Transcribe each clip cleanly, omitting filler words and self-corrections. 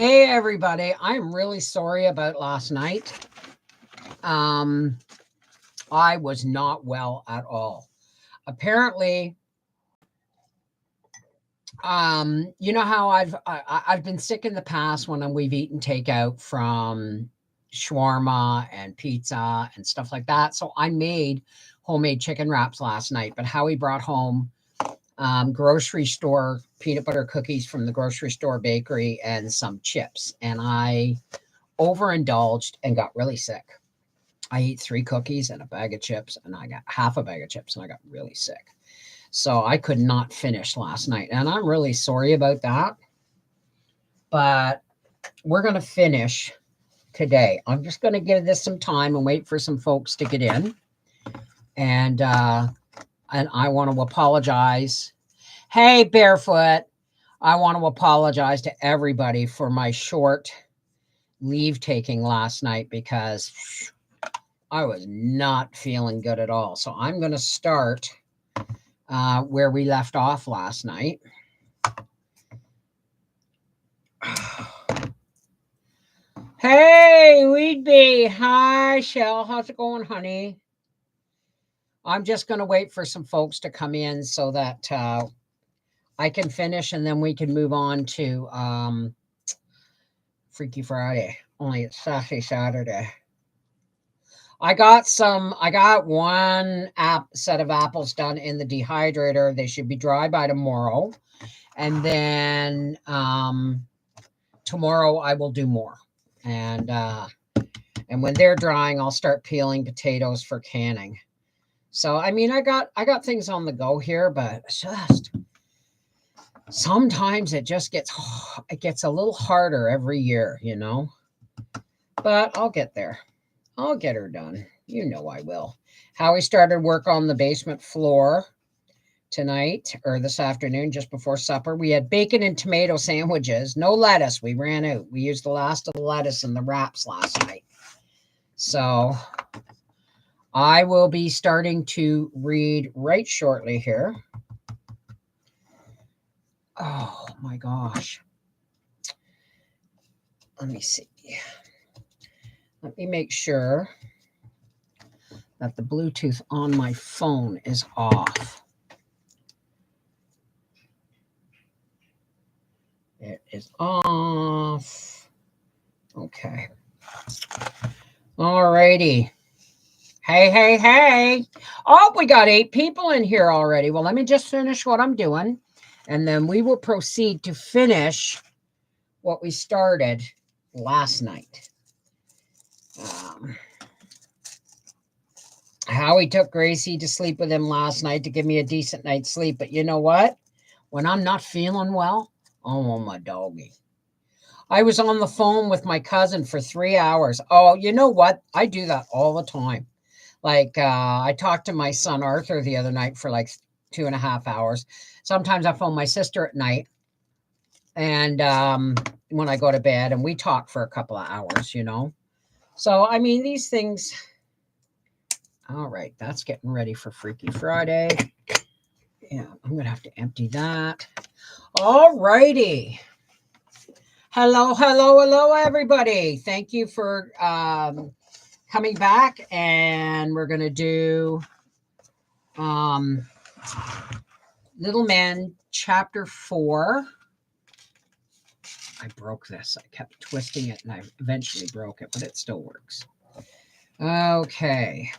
Hey everybody, I'm really sorry about last night. Um, I was not well at all. Apparently, you know how I've been sick in the past when we've eaten takeout from shawarma and pizza and stuff like that. So I made homemade chicken wraps last night, but Howie brought home grocery store peanut butter cookies from the grocery store bakery and some chips, and I overindulged and got really sick. I ate 3 cookies and a bag of chips, and I got half a bag of chips, and I got really sick. So I could not finish last night, and I'm really sorry about that. But we're going to finish today. I'm just going to give this some time and wait for some folks to get in, and I want to apologize. Hey, Barefoot, I want to apologize to everybody for my short leave taking last night because I was not feeling good at all. So I'm going to start where we left off last night. Hey, Weedbee. Hi, Shell. How's it going, honey? I'm just going to wait for some folks to come in so that I can finish and then we can move on to Freaky Friday. Only it's Sassy Saturday. I got one set of apples done in the dehydrator. They should be dry by tomorrow. And then tomorrow I will do more. And when they're drying, I'll start peeling potatoes for canning. So I mean, I got things on the go here, but it's just sometimes it gets a little harder every year, you know. But I'll get there. I'll get her done. You know I will. Howie started work on the basement floor tonight or this afternoon just before supper. We had bacon and tomato sandwiches, no lettuce. We ran out. We used the last of the lettuce in the wraps last night. So I will be starting to read right shortly here. Oh my gosh. Let me see. Let me make sure that the Bluetooth on my phone is off. It is off. Okay. All righty. Hey, hey, hey. Oh, we got 8 people in here already. Well, let me just finish what I'm doing, and then we will proceed to finish what we started last night. Howie took Gracie to sleep with him last night to give me a decent night's sleep. But you know what? When I'm not feeling well, I want my doggy. I was on the phone with my cousin for 3 hours. Oh, you know what? I do that all the time. Like, I talked to my son Arthur the other night for like 2.5 hours. Sometimes I phone my sister at night and when I go to bed, and we talk for a couple of hours, you know. So, I mean, these things. All right, that's getting ready for Freaky Friday. Yeah, I'm going to have to empty that. All righty. Hello, hello, hello, everybody. Thank you for coming back, and we're going to do Little Man Chapter 4. I broke this. I kept twisting it, and I eventually broke it, but it still works. Okay.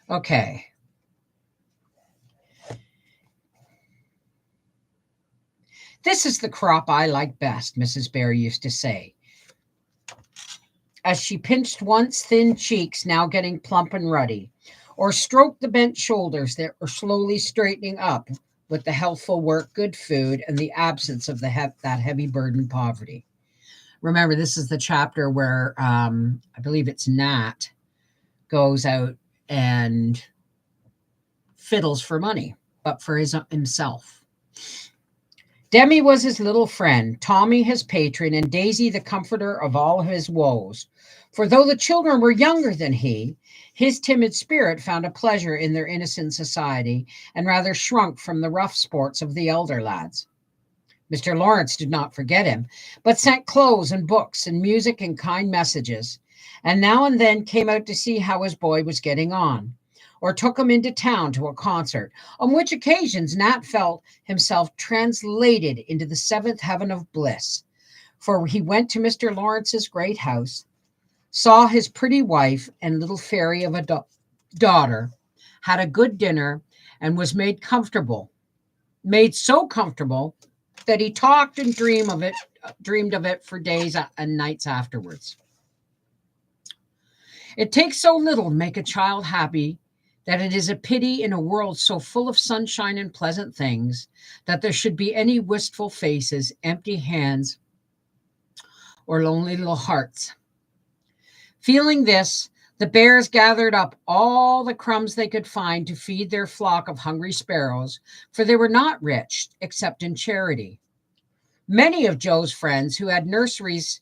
Okay. This is the crop I like best, Mrs. Bear used to say, as she pinched once thin cheeks, now getting plump and ruddy, or stroked the bent shoulders that were slowly straightening up with the healthful work, good food, and the absence of that heavy burden poverty. Remember, this is the chapter where I believe it's Nat goes out and fiddles for money, but for himself. Demi was his little friend, Tommy his patron, and Daisy the comforter of all his woes. For though the children were younger than he, his timid spirit found a pleasure in their innocent society, and rather shrunk from the rough sports of the elder lads. Mr. Lawrence did not forget him, but sent clothes and books and music and kind messages, and now and then came out to see how his boy was getting on, or took him into town to a concert, on which occasions Nat felt himself translated into the seventh heaven of bliss. For he went to Mr. Lawrence's great house, saw his pretty wife and little fairy of a daughter, had a good dinner, and was made so comfortable that he talked and dreamed of it for days and nights afterwards. It takes so little to make a child happy that it is a pity in a world so full of sunshine and pleasant things that there should be any wistful faces, empty hands, or lonely little hearts. Feeling this, the bears gathered up all the crumbs they could find to feed their flock of hungry sparrows, for they were not rich except in charity. Many of Joe's friends who had nurseries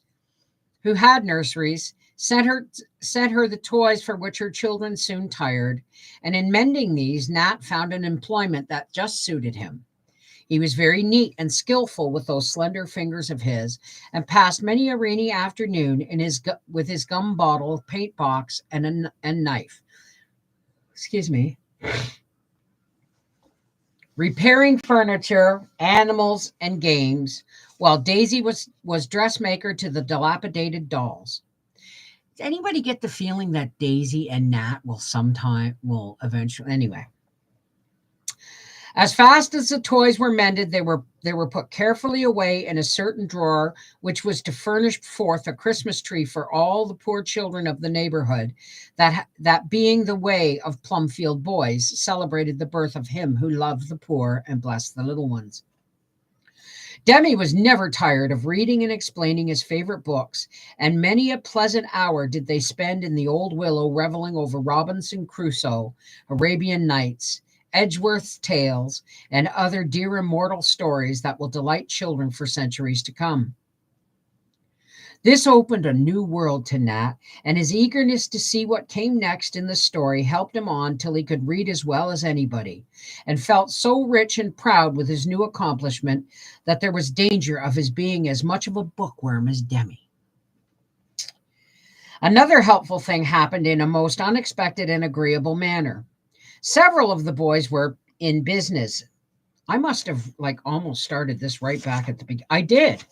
sent her the toys for which her children soon tired, and in mending these, Nat found an employment that just suited him. He was very neat and skillful with those slender fingers of his, and passed many a rainy afternoon with his gum bottle, paint box, and knife. Excuse me. Repairing furniture, animals, and games, while Daisy was dressmaker to the dilapidated dolls. Does anybody get the feeling that Daisy and Nat will eventually anyway? As fast as the toys were mended, they were put carefully away in a certain drawer, which was to furnish forth a Christmas tree for all the poor children of the neighborhood, that being the way of Plumfield boys, celebrated the birth of him who loved the poor and blessed the little ones. Demi was never tired of reading and explaining his favorite books, and many a pleasant hour did they spend in the old willow reveling over Robinson Crusoe, Arabian Nights, Edgeworth's Tales, and other dear immortal stories that will delight children for centuries to come. This opened a new world to Nat, and his eagerness to see what came next in the story helped him on till he could read as well as anybody, and felt so rich and proud with his new accomplishment that there was danger of his being as much of a bookworm as Demi. Another helpful thing happened in a most unexpected and agreeable manner. Several of the boys were in business. I must have almost started this right back at the beginning. I did.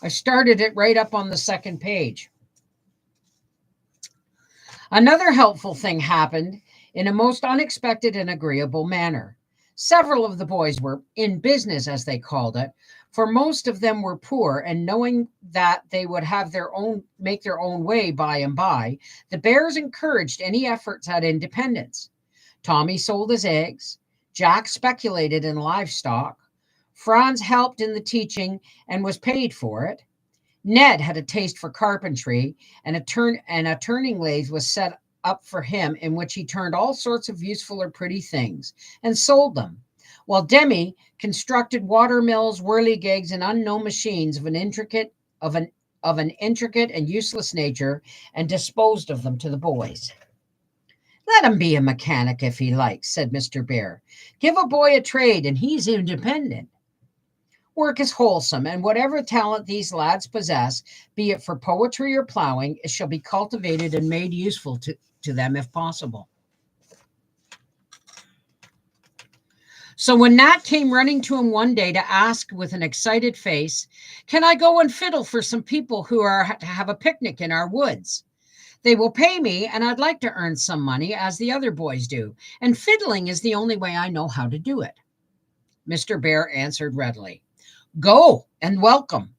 I started it right up on the second page. Another helpful thing happened in a most unexpected and agreeable manner. Several of the boys were in business, as they called it, for most of them were poor, and knowing that they would make their own way by and by, the bears encouraged any efforts at independence. Tommy sold his eggs. Jack speculated in livestock. Franz helped in the teaching and was paid for it. Ned had a taste for carpentry, and a turning lathe was set up for him in which he turned all sorts of useful or pretty things and sold them, while Demi constructed water mills, whirligigs, and unknown machines of an intricate and useless nature, and disposed of them to the boys. Let him be a mechanic if he likes, said Mr. Bear. Give a boy a trade and he's independent. Work is wholesome, and whatever talent these lads possess, be it for poetry or plowing, it shall be cultivated and made useful to them if possible. So when Nat came running to him one day to ask with an excited face, "Can I go and fiddle for some people who are to have a picnic in our woods? They will pay me, and I'd like to earn some money, as the other boys do, and fiddling is the only way I know how to do it." Mr. Bear answered readily, "Go and welcome.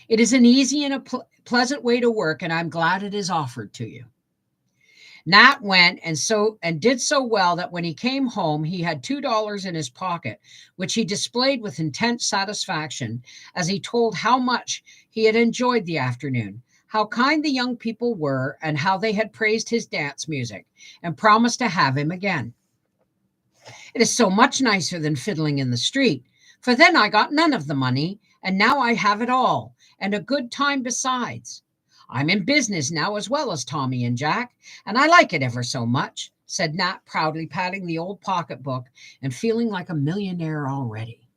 It is an easy and a pleasant way to work, and I'm glad it is offered to you." Nat went and did so well that when he came home, he had $2 in his pocket, which he displayed with intense satisfaction as he told how much he had enjoyed the afternoon, how kind the young people were, and how they had praised his dance music and promised to have him again. "It is so much nicer than fiddling in the street. For then I got none of the money, and now I have it all, and a good time besides. I'm in business now as well as Tommy and Jack, and I like it ever so much," said Nat, proudly patting the old pocketbook and feeling like a millionaire already.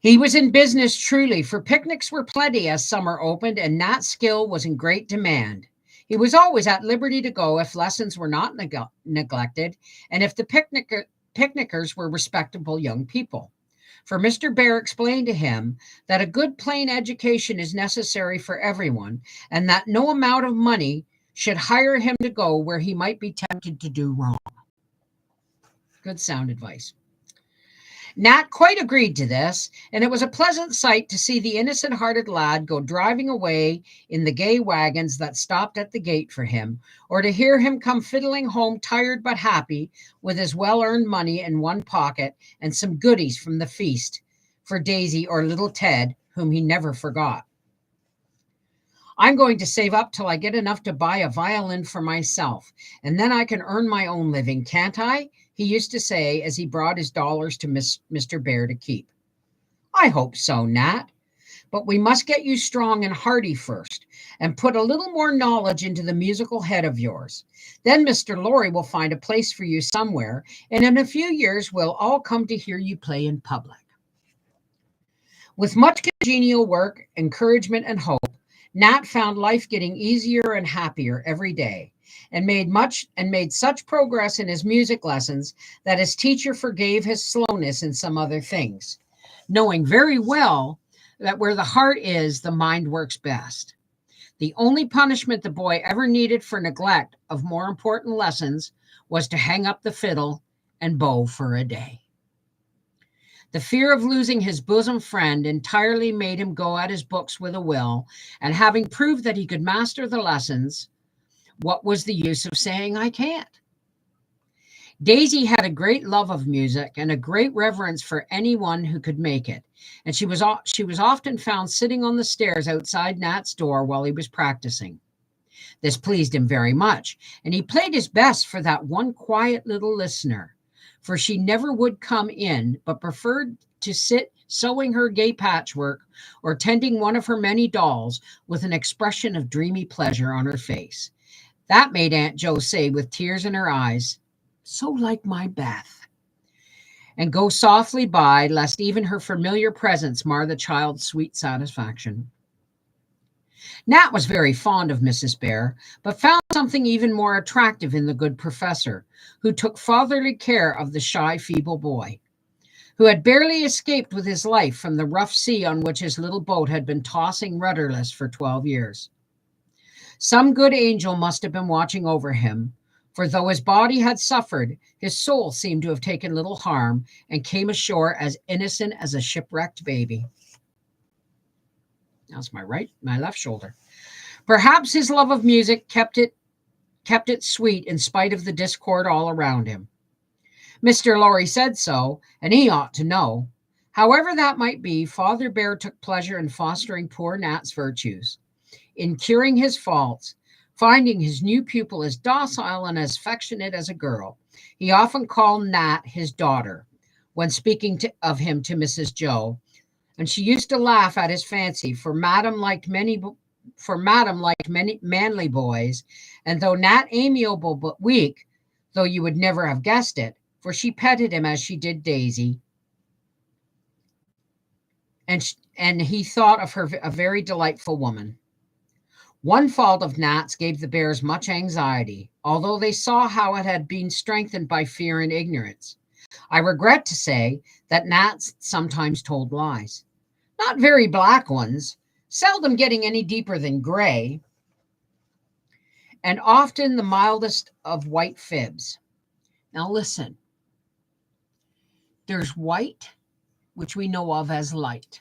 He was in business truly, for picnics were plenty as summer opened, and Nat's skill was in great demand. He was always at liberty to go if lessons were not neglected, and if the picnickers were respectable young people. For Mr. Bear explained to him that a good plain education is necessary for everyone, and that no amount of money should hire him to go where he might be tempted to do wrong. Good sound advice. Nat quite agreed to this, and it was a pleasant sight to see the innocent hearted lad go driving away in the gay wagons that stopped at the gate for him, or to hear him come fiddling home tired but happy, with his well earned money in one pocket and some goodies from the feast for Daisy or little Ted, whom he never forgot. "I'm going to save up till I get enough to buy a violin for myself, and then I can earn my own living, can't I?" he used to say as he brought his dollars to Mr. Bear to keep. "I hope so, Nat. But we must get you strong and hearty first, and put a little more knowledge into the musical head of yours. Then Mr. Lorry will find a place for you somewhere, and in a few years we'll all come to hear you play in public." With much congenial work, encouragement, and hope, Nat found life getting easier and happier every day, and made such progress in his music lessons that his teacher forgave his slowness in some other things, knowing very well that where the heart is, the mind works best. The only punishment the boy ever needed for neglect of more important lessons was to hang up the fiddle and bow for a day. The fear of losing his bosom friend entirely made him go at his books with a will, and having proved that he could master the lessons, what was the use of saying "I can't"? Daisy had a great love of music and a great reverence for anyone who could make it, and she was often found sitting on the stairs outside Nat's door while he was practicing. This pleased him very much, and he played his best for that one quiet little listener, for she never would come in, but preferred to sit sewing her gay patchwork or tending one of her many dolls with an expression of dreamy pleasure on her face. That made Aunt Jo say with tears in her eyes, "So like my Beth," and go softly by, lest even her familiar presence mar the child's sweet satisfaction. Nat was very fond of Mrs. Bear, but found something even more attractive in the good professor, who took fatherly care of the shy, feeble boy, who had barely escaped with his life from the rough sea on which his little boat had been tossing rudderless for 12 years. Some good angel must have been watching over him, for though his body had suffered, his soul seemed to have taken little harm and came ashore as innocent as a shipwrecked baby. That's my left shoulder. Perhaps his love of music kept it sweet in spite of the discord all around him. Mr. Lorry said so, and he ought to know. However that might be, Father Bear took pleasure in fostering poor Nat's virtues, in curing his faults, finding his new pupil as docile and as affectionate as a girl. He often called Nat his daughter when speaking of him to Mrs. Jo, and she used to laugh at his fancy, for Madam liked many manly boys, and though Nat amiable but weak, though you would never have guessed it, for she petted him as she did Daisy, and he thought of her a very delightful woman. One fault of Nat's gave the Bears much anxiety, although they saw how it had been strengthened by fear and ignorance. I regret to say that Nat sometimes told lies. Not very black ones, seldom getting any deeper than gray, and often the mildest of white fibs. Now listen, there's white, which we know of as light,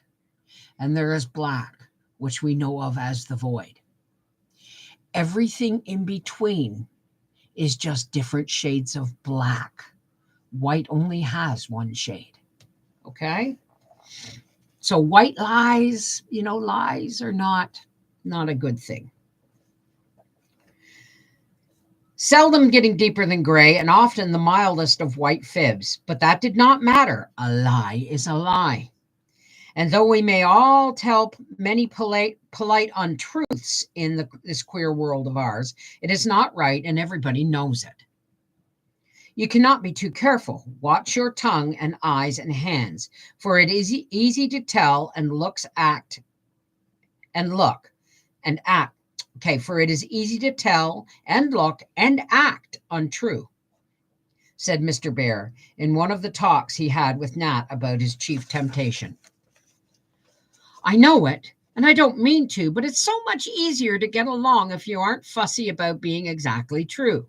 and there is black, which we know of as the void. Everything in between is just different shades of black. White only has one shade. Okay? So white lies, lies are not a good thing. seldom getting deeper than gray, and often the mildest of white fibs. But that did not matter. A lie is a lie. And though we may all tell many polite untruths in this queer world of ours, it is not right, and everybody knows it. You cannot be too careful. Watch your tongue and eyes and hands, for it is easy to tell and look and act. Okay, for it is easy to tell and look and act untrue, said Mr. Bear in one of the talks he had with Nat about his chief temptation. I know it, and I don't mean to, but it's so much easier to get along if you aren't fussy about being exactly true.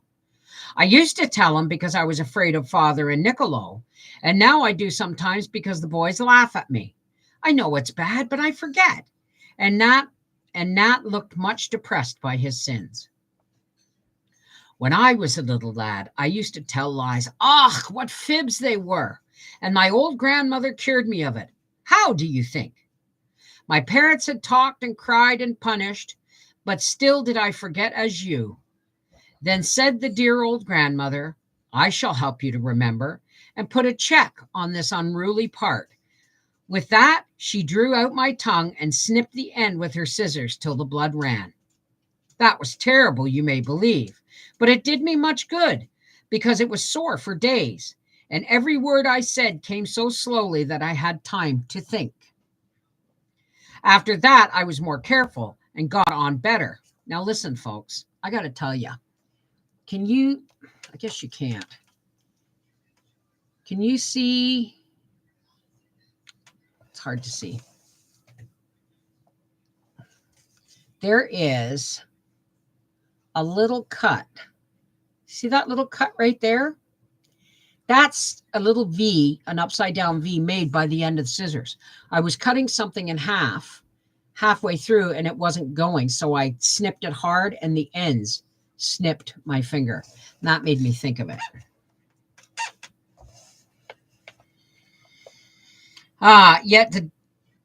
I used to tell him because I was afraid of Father and Niccolo, and now I do sometimes because the boys laugh at me. I know it's bad, but I forget. And Nat looked much depressed by his sins. When I was a little lad, I used to tell lies. Ah, what fibs they were! And my old grandmother cured me of it. How do you think? My parents had talked and cried and punished, but still did I forget as you. Then said the dear old grandmother, I shall help you to remember, and put a check on this unruly part. With that, she drew out my tongue and snipped the end with her scissors till the blood ran. That was terrible, you may believe, but it did me much good, because it was sore for days, and every word I said came so slowly that I had time to think. After that, I was more careful and got on better. Now listen, folks, I got to tell you. Can you, I guess you can't. Can you see? It's hard to see. There is a little cut. See that little cut right there? That's a little V, an upside down V made by the end of the scissors. I was cutting something in half, halfway through, and it wasn't going. So I snipped it hard and the ends snipped my finger. And that made me think of it.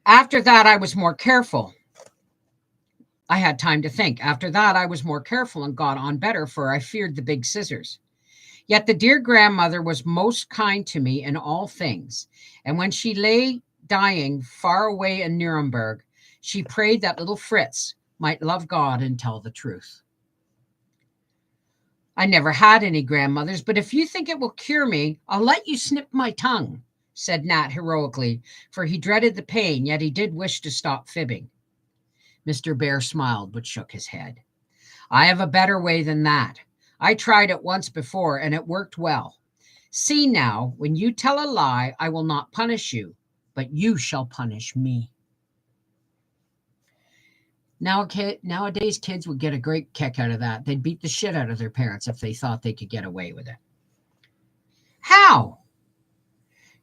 After that, I was more careful. I had time to think. After that, I was more careful and got on better, for I feared the big scissors. Yet the dear grandmother was most kind to me in all things. And when she lay dying far away in Nuremberg, she prayed that little Fritz might love God and tell the truth. I never had any grandmothers, but if you think it will cure me, I'll let you snip my tongue, said Nat heroically, for he dreaded the pain, yet he did wish to stop fibbing. Mr. Bear smiled, but shook his head. I have a better way than that. I tried it once before, and it worked well. See now, when you tell a lie, I will not punish you, but you shall punish me. Nowadays, kids would get a great kick out of that. They'd beat the shit out of their parents if they thought they could get away with it. How?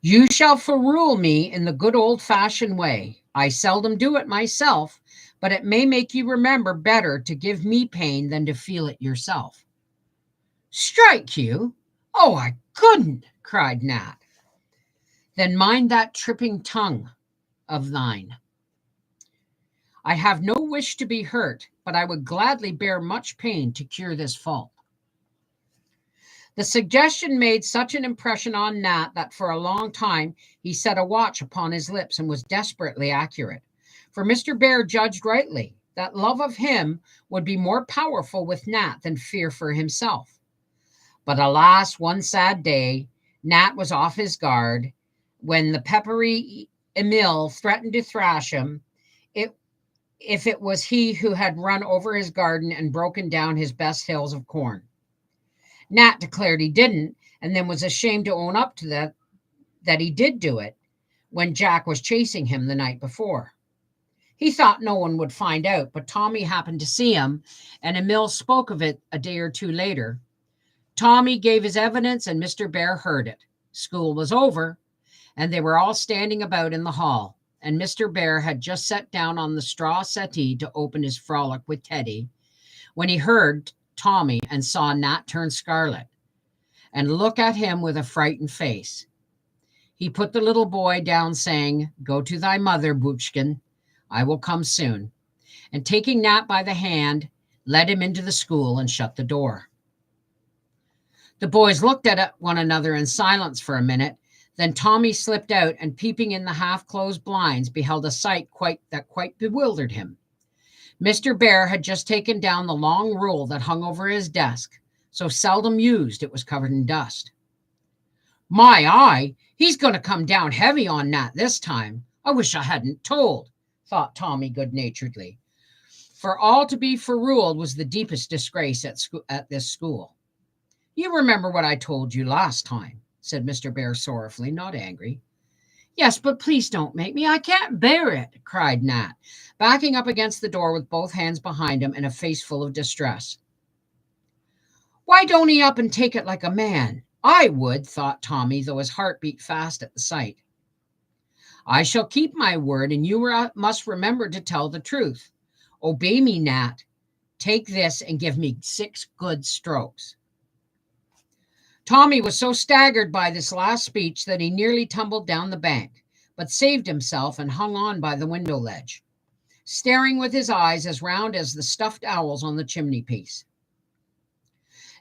You shall ferule me in the good old-fashioned way. I seldom do it myself, but it may make you remember better to give me pain than to feel it yourself. Strike you? Oh, I couldn't, cried Nat. Then mind that tripping tongue of thine. I have no wish to be hurt, but I would gladly bear much pain to cure this fault. The suggestion made such an impression on Nat that for a long time he set a watch upon his lips and was desperately accurate. For Mr. Bear judged rightly that love of him would be more powerful with Nat than fear for himself. But alas, one sad day, Nat was off his guard when the peppery Emil threatened to thrash him if it was he who had run over his garden and broken down his best hills of corn. Nat declared he didn't, and then was ashamed to own up to that he did do it when Jack was chasing him the night before. He thought no one would find out, but Tommy happened to see him, and Emil spoke of it a day or two later. Tommy gave his evidence, and Mr. Bear heard it. School was over, and they were all standing about in the hall, and Mr. Bear had just sat down on the straw settee to open his frolic with Teddy when he heard Tommy and saw Nat turn scarlet and look at him with a frightened face. He put the little boy down, saying, "Go to thy mother, Buchkin. I will come soon." And taking Nat by the hand, led him into the school and shut the door. The boys looked at one another in silence for a minute. Then Tommy slipped out and, peeping in the half-closed blinds, beheld a sight that quite bewildered him. Mr. Bear had just taken down the long rule that hung over his desk, so seldom used it was covered in dust. "My eye, he's going to come down heavy on Nat this time. I wish I hadn't told," thought Tommy good-naturedly. For all to be feruled was the deepest disgrace at this school. "You remember what I told you last time," said Mr. Bear sorrowfully, not angry. "Yes, but please don't make me. I can't bear it," cried Nat, backing up against the door with both hands behind him and a face full of distress. "Why don't he up and take it like a man? I would," thought Tommy, though his heart beat fast at the sight. "I shall keep my word, and you must remember to tell the truth. Obey me, Nat. Take this and give me 6 good strokes." Tommy was so staggered by this last speech that he nearly tumbled down the bank, but saved himself and hung on by the window ledge, staring with his eyes as round as the stuffed owls on the chimney piece.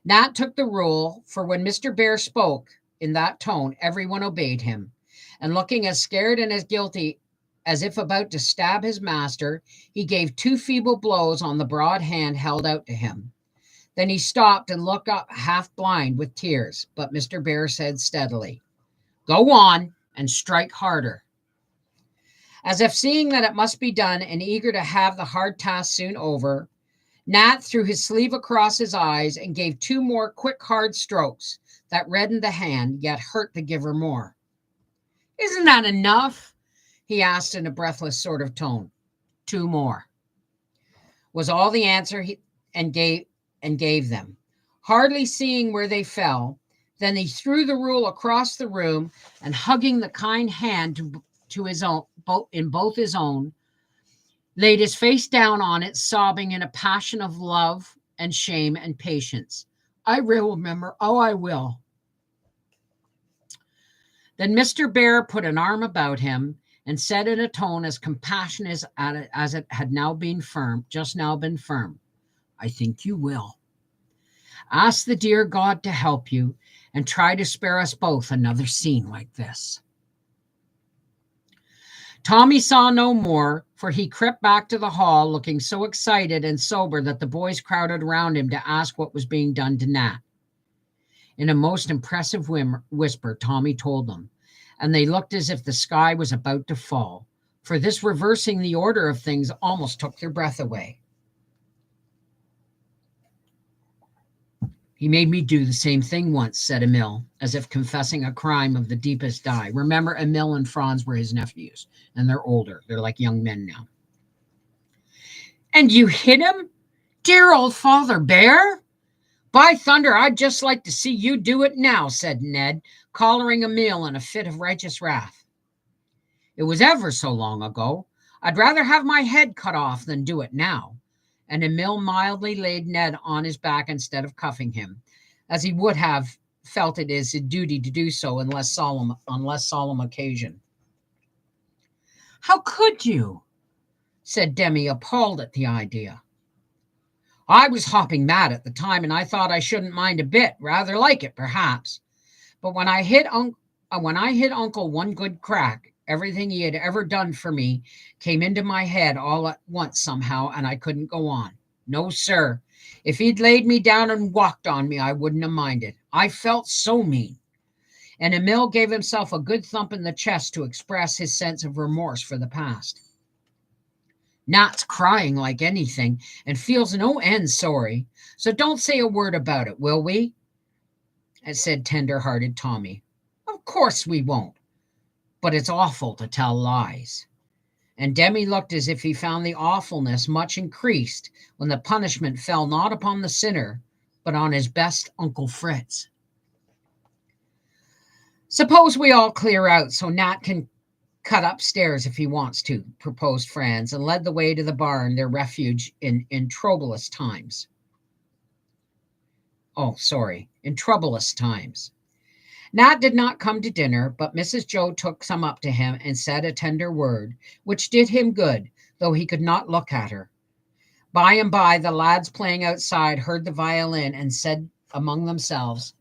Nat took the rule, for when Mr. Bear spoke in that tone, everyone obeyed him, and looking as scared and as guilty as if about to stab his master, he gave 2 feeble blows on the broad hand held out to him. Then he stopped and looked up, half blind with tears, but Mr. Bear said steadily, "Go on and strike harder." As if seeing that it must be done and eager to have the hard task soon over, Nat threw his sleeve across his eyes and gave 2 more quick, hard strokes that reddened the hand, yet hurt the giver more. "Isn't that enough?" he asked in a breathless sort of tone. "2 more," was all the answer he gave them, hardly seeing where they fell. Then he threw the rule across the room and, hugging the kind hand to his own, in both his own, laid his face down on it, sobbing in a passion of love and shame and patience. "I will remember. Oh, I will." Then Mr. Bear put an arm about him and said in a tone as compassionate as it had just now been firm, "I think you will. Ask the dear God to help you and try to spare us both another scene like this." Tommy saw no more, for he crept back to the hall looking so excited and sober that the boys crowded around him to ask what was being done to Nat. In a most impressive whisper, Tommy told them, and they looked as if the sky was about to fall, for this reversing the order of things almost took their breath away. "He made me do the same thing once," said Emil, as if confessing a crime of the deepest dye. Remember, Emil and Franz were his nephews, and they're older. They're like young men now. "And you hit him? Dear old Father Bear? By thunder, I'd just like to see you do it now," said Ned, collaring Emil in a fit of righteous wrath. "It was ever so long ago. I'd rather have my head cut off than do it now." And Emil mildly laid Ned on his back instead of cuffing him, as he would have felt it his duty to do so on less solemn occasion. "How could you?" said Demi, appalled at the idea. "I was hopping mad at the time, and I thought I shouldn't mind a bit, rather like it, perhaps. But when I hit Uncle one good crack, everything he had ever done for me came into my head all at once somehow, and I couldn't go on. No, sir. If he'd laid me down and walked on me, I wouldn't have minded. I felt so mean." And Emil gave himself a good thump in the chest to express his sense of remorse for the past. "Nat's crying like anything and feels no end sorry, so don't say a word about it, will we?" said tender-hearted Tommy. "Of course we won't. But it's awful to tell lies." And Demi looked as if he found the awfulness much increased when the punishment fell not upon the sinner, but on his best Uncle Fritz. "Suppose we all clear out so Nat can cut upstairs if he wants to," proposed Franz, and led the way to the barn, their refuge in troublous times. In troublous times. Nat did not come to dinner, but Mrs. Joe took some up to him and said a tender word, which did him good, though he could not look at her. By and by, the lads playing outside heard the violin and said among themselves,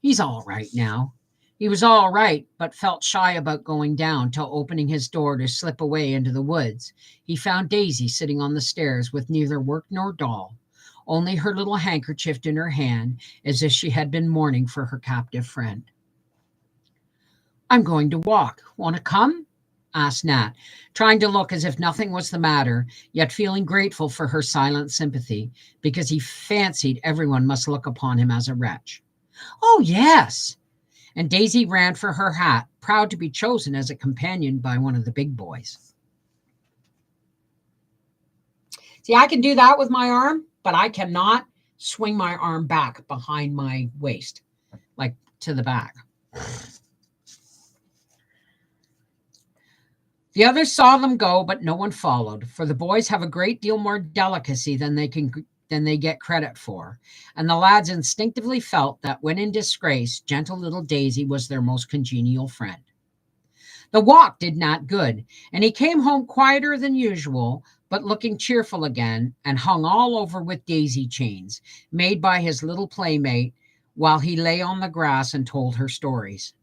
He's all right now. He was all right, but felt shy about going down till opening his door to slip away into the woods. He found Daisy sitting on the stairs with neither work nor doll, only her little handkerchief in her hand, as if she had been mourning for her captive friend. I'm going to walk. Want to come? Asked Nat, trying to look as if nothing was the matter, yet feeling grateful for her silent sympathy, because he fancied everyone must look upon him as a wretch. Oh, yes. And Daisy ran for her hat, proud to be chosen as a companion by one of the big boys. See, I can do that with my arm, but I cannot swing my arm back behind my waist, like to the back. The others saw them go, but no one followed, for the boys have a great deal more delicacy than they get credit for, and the lads instinctively felt that when in disgrace, gentle little Daisy was their most congenial friend. The walk did Nat good, and he came home quieter than usual, but looking cheerful again, and hung all over with daisy chains, made by his little playmate, while he lay on the grass and told her stories.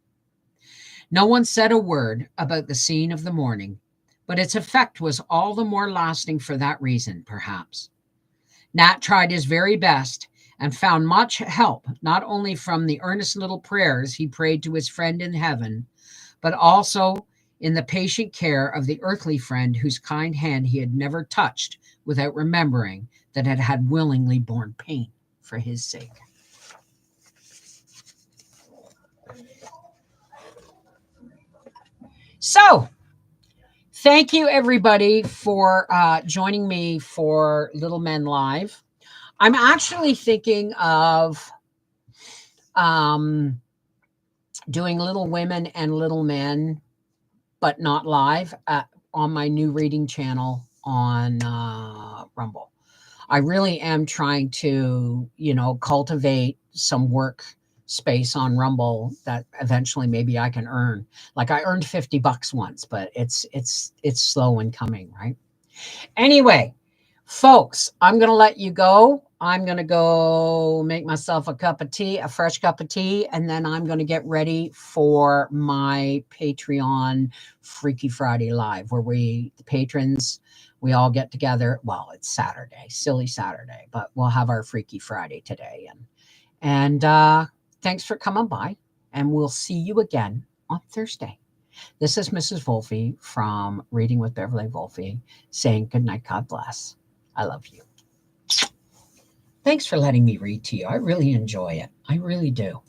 No one said a word about the scene of the morning, but its effect was all the more lasting for that reason, perhaps. Nat tried his very best and found much help, not only from the earnest little prayers he prayed to his friend in heaven, but also in the patient care of the earthly friend whose kind hand he had never touched without remembering that it had willingly borne pain for his sake. So, thank you everybody for joining me for Little Men Live. I'm actually thinking of doing Little Women and Little Men, but not live, on my new reading channel on Rumble. I really am trying to, cultivate some work space on Rumble that eventually maybe I can earn. Like I earned $50 once, but it's slow in coming, right? Anyway, folks, I'm going to let you go. I'm going to go make myself a cup of tea, a fresh cup of tea, and then I'm going to get ready for my Patreon Freaky Friday Live, where the patrons, we all get together. Well, it's Saturday, silly Saturday, but we'll have our Freaky Friday today. And thanks for coming by, and we'll see you again on Thursday. This is Mrs. Wolfie from Reading with Beverly Wolfie saying good night, God bless. I love you. Thanks for letting me read to you. I really enjoy it. I really do.